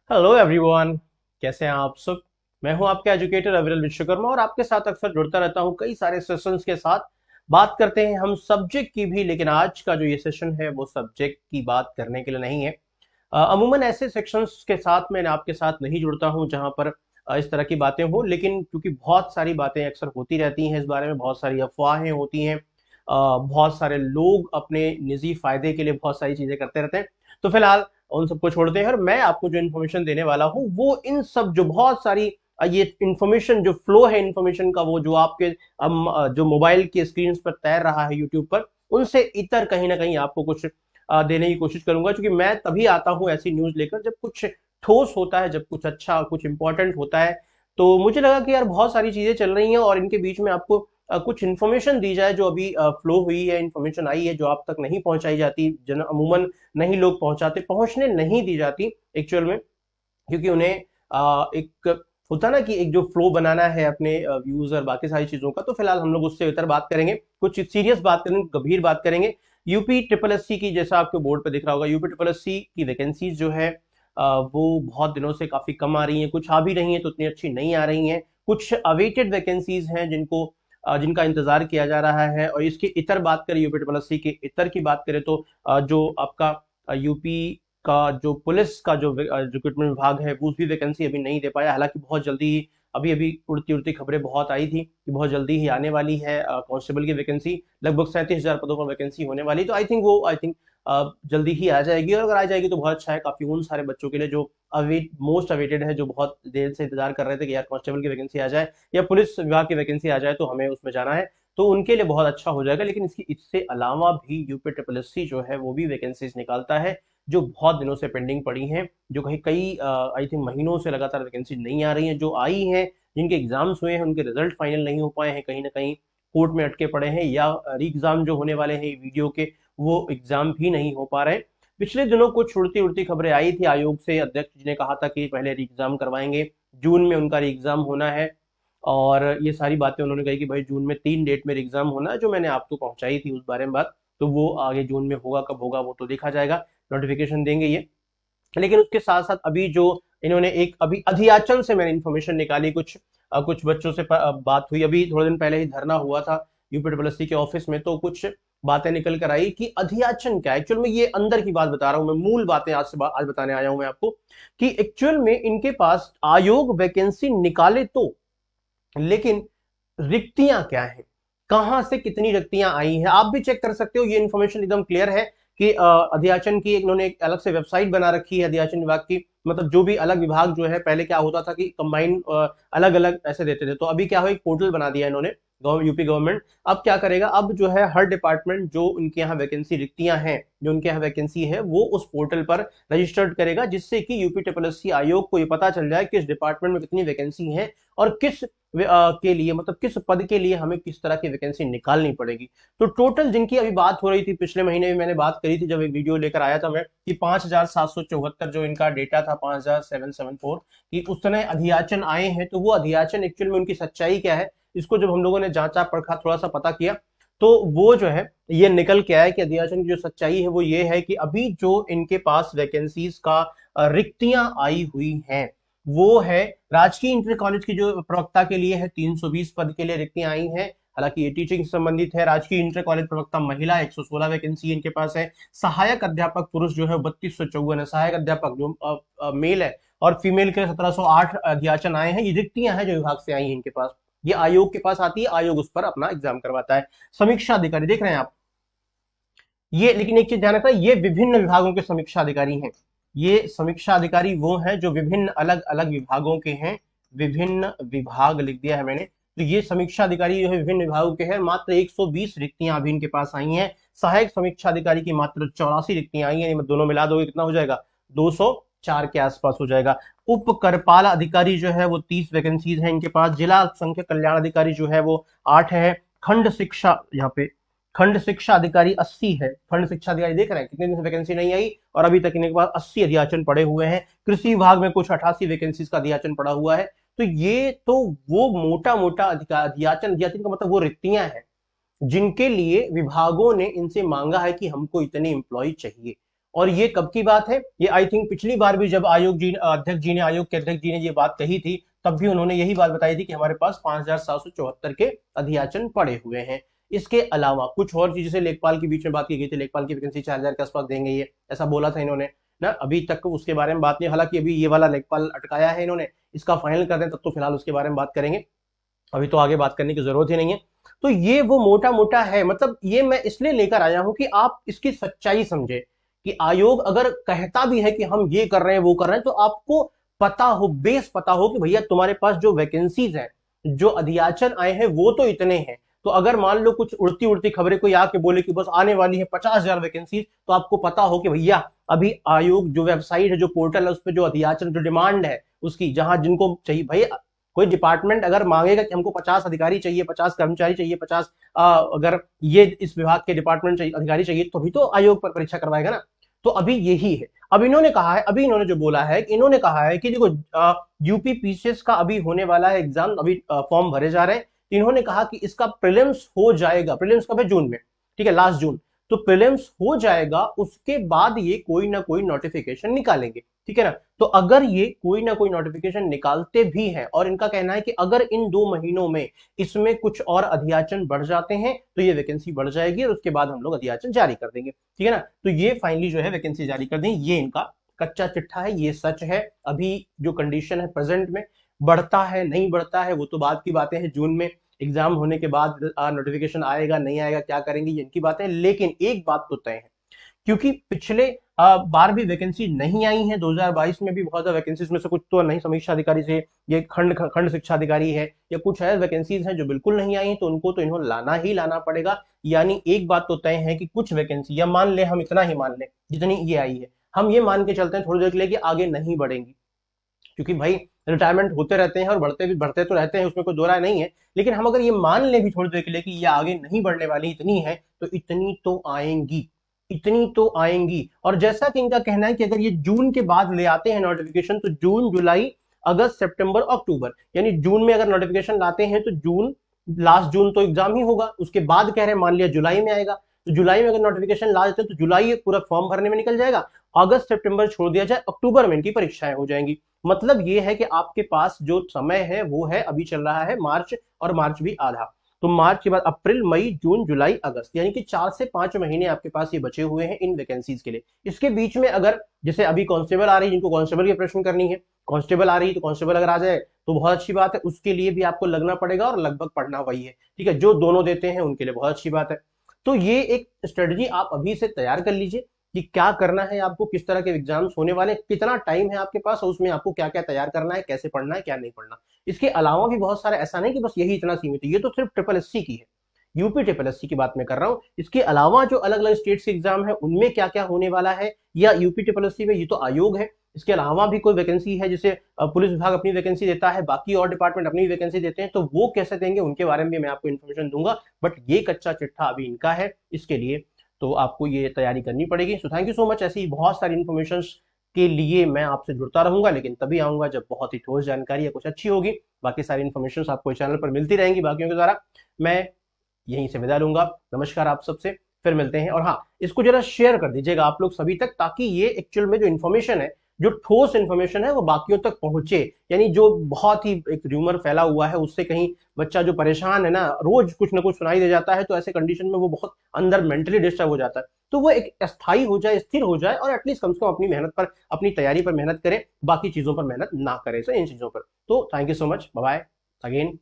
Hello everyone. कैसे हैं आप सब। मैं हूं आपके एजुकेटर अविरल विश्वकर्मा और आपके साथ अक्सर जुड़ता रहता हूं कई सारे सेशंस के साथ। बात करते हैं हम सब्जेक्ट की भी, लेकिन आज का जो ये सेशन है वो सब्जेक्ट की बात करने के लिए नहीं है। अमूमन ऐसे सेक्शंस के साथ मैं आपके साथ नहीं जुड़ता हूं जहां पर इस तरह की बातें हो, लेकिन क्योंकि बहुत सारी बातें अक्सर होती रहती हैं इस बारे में, बहुत सारी अफवाहें होती हैं, बहुत सारे लोग अपने निजी फायदे के लिए बहुत सारी चीजें करते रहते हैं। तो फिलहाल उन सबको छोड़ते हैं और मैं आपको जो इन्फॉर्मेशन देने वाला हूं वो इन सब जो बहुत सारी ये इन्फॉर्मेशन जो फ्लो है इन्फॉर्मेशन का, वो जो आपके जो मोबाइल की स्क्रीन पर तैर रहा है यूट्यूब पर, उनसे इतर कहीं ना कहीं आपको कुछ देने की कोशिश करूंगा। क्योंकि मैं तभी आता हूं ऐसी न्यूज लेकर जब कुछ ठोस होता है, जब कुछ अच्छा कुछ इंपॉर्टेंट होता है। तो मुझे लगा कि यार बहुत सारी चीजें चल रही हैं और इनके बीच में आपको कुछ इन्फॉर्मेशन दी जाए जो अभी फ्लो हुई है, इन्फॉर्मेशन आई है जो आप तक नहीं पहुंचाई जाती, जन अमूमन नहीं लोग पहुंचाते, पहुंचने नहीं दी जाती एक्चुअल में। क्योंकि उन्हें एक होता ना कि एक जो फ्लो बनाना है अपने व्यूज और बाकी सारी चीजों का। तो फिलहाल हम लोग उससे बेहतर बात करेंगे, कुछ सीरियस बात करेंगे, गंभीर बात करेंगे। यूपी ट्रिपल एस सी की, जैसा आपके बोर्ड पे दिख रहा होगा, यूपी ट्रिपल एस सी की वैकेंसीज जो है वो बहुत दिनों से काफी कम आ रही हैं। कुछ आ भी रही हैं तो उतनी अच्छी नहीं आ रही हैं। कुछ अवेटेड वैकेंसीज हैं जिनको जिनका इंतजार किया जा रहा है। और इसके इतर बात करें, यूपी ट्रिपल एस सी के इतर की बात करें तो जो आपका यूपी का जो पुलिस का जो रिक्रूटमेंट विभाग है वो भी वैकेंसी अभी नहीं दे पाया। हालांकि बहुत जल्दी ही, अभी अभी उड़ती उड़ती खबरें बहुत आई थी कि बहुत जल्दी ही आने वाली है कांस्टेबल की वैकेंसी। लगभग 37,000 पदों पर वैकेंसी होने वाली। तो आई थिंक जल्दी ही आ जाएगी। और अगर आ जाएगी तो बहुत अच्छा है, काफी उन सारे बच्चों के लिए जो मोस्ट अवेटेड है, जो बहुत देर से इंतजार कर रहे थे कि यार कांस्टेबल की वैकेंसी आ जाए या पुलिस विभाग की वैकेंसी आ जाए तो हमें उसमें जाना है। तो उनके लिए बहुत अच्छा हो जाएगा। लेकिन इससे अलावा भी यूपी ट्रिपल एस सी जो है वो भी वैकेंसीज निकालता है जो बहुत दिनों से पेंडिंग पड़ी हैं, जो कहीं कई आई थिंक महीनों से लगातार वैकेंसी नहीं आ रही हैं। जो आई हैं, जिनके एग्जाम्स हुए हैं, उनके रिजल्ट फाइनल नहीं हो पाए हैं, कहीं ना कहीं कोर्ट में अटके पड़े हैं, या री एग्जाम जो होने वाले हैं वीडियो के, वो एग्जाम भी नहीं हो पा रहे हैं। पिछले दिनों कुछ उड़ती उड़ती खबरें आई थी, आयोग से अध्यक्ष जी ने कहा था कि पहले री एग्जाम करवाएंगे, जून में उनका री एग्जाम होना है। और ये सारी बातें उन्होंने कही कि भाई जून में 3 डेट में एग्जाम होना है, जो मैंने आपको पहुंचाई थी उस बारे में बात। तो वो आगे जून में होगा, कब होगा वो तो देखा जाएगा, नोटिफिकेशन देंगे ये। लेकिन उसके साथ साथ अभी जो इन्होंने एक अभी अधियाचन से मैंने इन्फॉर्मेशन निकाली, कुछ बच्चों से बात हुई, अभी थोड़े दिन पहले ही धरना हुआ था यूपीडब्ल्यूएससी के ऑफिस में। तो कुछ बातें निकल कर आई कि अधियाचन क्या है। एक्चुअल में ये अंदर की बात बता रहा हूं मैं, मूल बातें आज बताने आया हूं मैं आपको कि एक्चुअल में इनके पास आयोग वैकेंसी निकाले तो, लेकिन रिक्तियां क्या है, कहां से कितनी रिक्तियां आई हैं, आप भी चेक कर सकते हो। ये इन्फॉर्मेशन एकदम क्लियर है कि अध्याचन की इन्होंने एक अलग से वेबसाइट बना रखी है अध्याचन विभाग की। मतलब जो भी अलग विभाग जो है, पहले क्या होता था कि कंबाइन अलग अलग ऐसे देते थे, तो अभी क्या हो, एक पोर्टल बना दिया इन्होंने यूपी गवर्नमेंट। अब क्या करेगा, अब जो है हर डिपार्टमेंट जो उनके यहाँ वैकेंसी रिक्तियां हैं, जो उनके यहाँ वैकेंसी है, वो उस पोर्टल पर रजिस्टर्ड करेगा, जिससे कि यूपी ट्रिपल एस सी आयोग को ये पता चल जाए किस डिपार्टमेंट में कितनी वैकेंसी है और किस के लिए, मतलब किस पद के लिए हमें किस तरह की वैकेंसी निकालनी पड़ेगी। तो टोटल जिनकी अभी बात हो रही थी, पिछले महीने भी मैंने बात करी थी जब एक वीडियो लेकर आया था मैं, कि 5,774 जो इनका डेटा था, 5,774 कि उस समय अधियाचन आए हैं। तो वो अधियाचन एक्चुअल में उनकी सच्चाई क्या है, इसको जब हम लोगों ने जांचा परखा, थोड़ा सा पता किया, तो वो जो है ये निकल के आया कि अधियाचन की जो सच्चाई है वो ये है कि अभी जो इनके पास वैकेंसीज का रिक्तियां आई हुई हैं, वो है राजकीय इंटर कॉलेज की जो प्रवक्ता के लिए है, 320 पद के लिए रिक्तियां आई हैं। हालांकि ये टीचिंग से संबंधित है। राजकीय इंटर कॉलेज प्रवक्ता महिला 116 वैकेंसी इनके पास है। सहायक अध्यापक पुरुष जो है 3254 है। सहायक अध्यापक जो मेल है, और फीमेल के 1708 अध्याचन आए हैं। ये रिक्तियां हैं जो विभाग से आई हैं इनके पास, ये आयोग के पास आती है, आयोग उस पर अपना एग्जाम करवाता है। समीक्षा अधिकारी देख रहे हैं आप, ये लेकिन एक चीज ध्यान रखना, ये विभिन्न विभागों के समीक्षा अधिकारी हैं। ये समीक्षा अधिकारी वो हैं जो विभिन्न अलग अलग विभागों के हैं। विभिन्न विभाग लिख दिया है मैंने। तो ये समीक्षा अधिकारी जो है विभिन्न विभागों के हैं। मात्र 120 रिक्तियां अभी इनके पास आई हैं। सहायक समीक्षा अधिकारी की मात्र 84 रिक्तियां आई हैं। दोनों मिला दोगे कितना हो जाएगा, 204 के आसपास हो जाएगा। उप करपाल अधिकारी जो है वो 30 वैकेंसीज है इनके पास। जिला अल्पसंख्यक कल्याण अधिकारी जो है वो 8 है। खंड शिक्षा, यहाँ पे खंड शिक्षा अधिकारी 80 है। खंड शिक्षा अधिकारी देख रहे हैं कितने दिन से वैकेंसी नहीं आई और अभी तक इनके पास 80 अध्याचन पड़े हुए हैं। कृषि विभाग में कुछ 88 वैकेंसीज का अध्याचन पड़ा हुआ है। तो ये तो वो मोटा मोटा अध्याचन अध्याचन का मतलब वो रिक्तियां हैं जिनके लिए विभागों ने इनसे मांगा है कि हमको इतने एम्प्लॉय चाहिए। और ये कब की बात है? ये आई थिंक पिछली बार भी जब आयोग के अध्यक्ष जी ने ये बात कही थी, तब भी उन्होंने यही बात बताई थी कि हमारे पास 5,774 के अध्याचन पड़े हुए हैं। इसके अलावा कुछ और चीजें, जैसे लेखपाल के बीच में बात की गई थी, लेखपाल की वैकेंसी 4,000 के आसपास देंगे, ये ऐसा बोला था इन्होंने ना। अभी तक उसके बारे में बात नहीं, हालांकि अभी ये वाला लेखपाल अटकाया है इन्होंने, इसका फाइनल कर दें तब तो फिलहाल उसके बारे में बात करेंगे, अभी तो आगे बात करने की जरूरत ही नहीं है। तो ये वो मोटा मोटा है, मतलब ये मैं इसलिए लेकर आया हूं कि आप इसकी सच्चाई समझे कि आयोग अगर कहता भी है कि हम ये कर रहे हैं वो कर रहे हैं, तो आपको पता हो, बेस पता हो कि भैया तुम्हारे पास जो वैकेंसीज हैं, जो अध्याचन आए हैं वो तो इतने हैं। तो अगर मान लो कुछ उड़ती उड़ती खबरें कोई आके बोले कि बस आने वाली है 50,000 वैकेंसी, तो आपको पता हो कि भैया अभी आयोग जो वेबसाइट है, जो पोर्टल है, उस पर जो अध्याचन जो डिमांड है उसकी, जहां जिनको चाहिए भाई, कोई डिपार्टमेंट अगर मांगेगा कि हमको 50 अधिकारी चाहिए, 50 कर्मचारी चाहिए, 50 अगर ये इस विभाग के डिपार्टमेंट चाहिए, अधिकारी चाहिए, तो भी तो आयोग पर परीक्षा करवाएगा ना। तो अभी यही है। अब इन्होंने कहा है, अभी इन्होंने जो बोला है, इन्होंने कहा है कि देखो यूपी पीसीएस का अभी होने वाला है एग्जाम, अभी फॉर्म भरे जा रहे हैं। तो इन्होंने कहा कि इसका प्रीलिम्स हो जाएगा, प्रीलिम्स कब है? जून में, ठीक है, लास्ट जून। तो प्रीलिम्स हो जाएगा, उसके बाद ये कोई ना कोई नोटिफिकेशन निकालेंगे, ठीक है ना। तो अगर ये कोई ना कोई नोटिफिकेशन निकालते भी हैं, और इनका कहना है कि अगर इन 2 महीनों में इसमें कुछ और अध्याचन बढ़ जाते हैं तो ये वैकेंसी बढ़ जाएगी, और उसके बाद हम लोग अध्याचन जारी कर देंगे, ठीक है ना। तो ये फाइनली जो है वैकेंसी जारी कर देंगे, ये इनका कच्चा चिट्ठा है, ये सच है। अभी जो कंडीशन है प्रेजेंट में, बढ़ता है नहीं बढ़ता है वो तो बात की बातें हैं, जून में एग्जाम होने के बाद नोटिफिकेशन आएगा नहीं आएगा, क्या करेंगे, ये इनकी बातें हैं। लेकिन एक बात तो तय है, क्योंकि पिछले बार भी वैकेंसी नहीं आई है, 2022 में भी बहुत ज्यादा वैकेंसीज में से कुछ तो नहीं, समीक्षा अधिकारी से, ये खंड खंड शिक्षा अधिकारी है, या कुछ है वैकेंसीज हैं जो बिल्कुल नहीं आई, तो उनको तो इन्होंने लाना ही लाना पड़ेगा। यानी एक बात तो तय है कि कुछ वैकेंसी, या मान ले हम इतना ही मान ले जितनी ये आई है, हम ये मान के चलते हैं थोड़ी देर के लिए कि आगे नहीं बढ़ेंगी, क्योंकि भाई रिटायरमेंट होते रहते हैं और बढ़ते तो रहते हैं, उसमें कोई दो राय नहीं है। लेकिन हम अगर ये मान लें भी थोड़ी देर के लिए कि ये आगे नहीं बढ़ने वाली, इतनी है, तो इतनी तो आएंगी, इतनी तो आएंगी। और जैसा कि इनका कहना है कि अगर ये जून के बाद ले आते हैं नोटिफिकेशन, तो जून जुलाई अगस्त सितंबर अक्टूबर, यानी जून में अगर नोटिफिकेशन लाते हैं तो जून, लास्ट जून तो एग्जाम ही होगा, उसके बाद कह रहे हैं मान लिया जुलाई में आएगा, तो जुलाई में अगर नोटिफिकेशन ला देते हैं तो जुलाई पूरा फॉर्म भरने में निकल जाएगा, अगस्त सितंबर छोड़ दिया जाए, अक्टूबर में इनकी परीक्षाएं हो जाएंगी। मतलब ये है कि आपके पास जो समय है वो है, अभी चल रहा है मार्च, और मार्च भी आधा, तो मार्च के बाद अप्रैल मई जून जुलाई अगस्त, यानी कि 4 से 5 महीने आपके पास ये बचे हुए हैं इन वैकेंसीज के लिए। इसके बीच में अगर जैसे अभी कांस्टेबल आ रही है, जिनको कांस्टेबल की प्रश्न करनी है, कांस्टेबल आ रही है, तो कांस्टेबल अगर आ जाए तो बहुत अच्छी बात है, उसके लिए भी आपको लगना पड़ेगा, और लगभग पढ़ना वही है, ठीक है, जो दोनों देते हैं उनके लिए बहुत अच्छी बात है। तो ये एक स्ट्रेटजी आप अभी से तैयार कर लीजिए कि क्या करना है आपको, किस तरह के एग्जाम्स होने वाले, कितना टाइम है आपके पास, और उसमें आपको क्या क्या तैयार करना है, कैसे पढ़ना है, क्या नहीं पढ़ना। इसके अलावा भी बहुत सारे, ऐसा नहीं कि बस यही इतना सीमित है, ये तो सिर्फ ट्रिपल एससी की है, यूपी ट्रिपल एससी की बात मैं कर रहा हूं। इसके अलावा जो अलग अलग स्टेट्स के एग्जाम है उनमें क्या क्या होने वाला है, या यूपी ट्रिपल एससी में, ये तो आयोग है, इसके अलावा भी कोई वैकेंसी है, जैसे पुलिस विभाग अपनी वैकेंसी देता है, बाकी और डिपार्टमेंट अपनी वैकेंसी देते हैं, तो वो कैसे देंगे उनके बारे में भी मैं आपको इन्फॉर्मेशन दूंगा। बट ये कच्चा चिट्ठा अभी इनका है, इसके लिए तो आपको ये तैयारी करनी पड़ेगी। So thank you so much. ऐसी बहुत सारी इन्फॉर्मेशन के लिए मैं आपसे जुड़ता रहूंगा, लेकिन तभी आऊंगा जब बहुत ही ठोस जानकारी या कुछ अच्छी होगी। बाकी सारी इन्फॉर्मेशन आपको इस चैनल पर मिलती रहेंगी बाकियों के द्वारा। मैं यहीं से विदा लूंगा, नमस्कार आप सबसे, फिर मिलते हैं। और हाँ, इसको जरा शेयर कर दीजिएगा आप लोग सभी तक, ताकि ये एक्चुअल में जो इन्फॉर्मेशन है, जो ठोस इन्फॉर्मेशन है, वो बाकियों तक पहुंचे। यानी जो बहुत ही एक र्यूमर फैला हुआ है, उससे कहीं बच्चा जो परेशान है ना, रोज कुछ ना कुछ सुनाई दे जाता है, तो ऐसे कंडीशन में वो बहुत अंदर मेंटली डिस्टर्ब हो जाता है। तो वो एक स्थायी हो जाए, स्थिर हो जाए, और एटलीस्ट कम से कम अपनी मेहनत पर, अपनी तैयारी पर मेहनत करे, बाकी चीजों पर मेहनत ना करे, इन चीजों पर। तो thank you so much, bye bye again.